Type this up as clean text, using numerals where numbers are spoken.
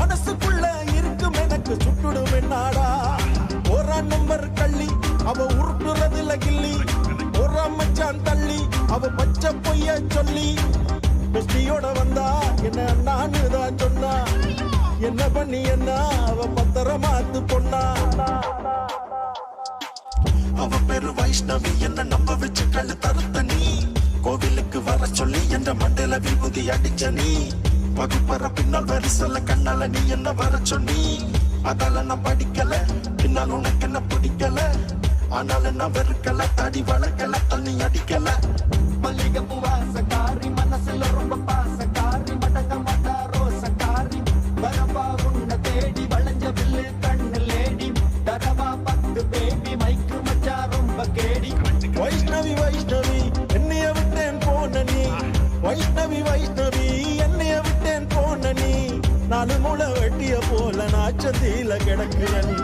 மனசுக்குள்ள இருக்கும் எனக்கு சுட்டுடும் என்னாடா. ஒரு நம்பர் கள்ளி அவ உருட்டுறதுல கிள்ளி, ஒரு மச்சான் தள்ளி அவ பச்சை பொய்ய சொல்லி, பெஸ்டியோட வந்தா என்ன அண்ணான்னு தான் சொன்னா. என்ன பண்ணி என்ன அவ பத்திரமாத்து பொண்ணா. அவ பேரு வைஷ்ணவி என்ன நம்ப வச்சு கண்ணு தருத்த நீ. கோவிலுக்கு வர சொல்லி என்ற மண்டல விபூதி அடிச்ச நீ. வகுப்பற பின்னால் வரிசல்ல கண்ணால நீ என்ன வர சொன்னி. அதால நான் படிக்கல, பின்னால் உனக்கு என்ன பிடிக்கல. ஆனால நான் வெறுக்கல, தடி வளர்க்கல, தண்ணி அடிக்கல. மல்லிகைப்பூ வாசக்காரி, மனசுல ரொம்ப பாசக்காரி, மடங்க மாட்டா ரோசக்காரி. வரவா உன்னை தேடி வளைஞ்ச வில்லு கண்ணு லேடி. தரவா பத்து பேபி மைக்கு மச்சா ரொம்ப கேடி. வைஷ்ணவி வைஷ்ணவி என்னைய விட்டேன் போன நீ. வைஷ்ணவி வைஷ்ணவி என்னைய விட்டேன் போன நீ. நாலு முளை வெட்டிய போல நாச்சந்தியில கிடக்குற நீ.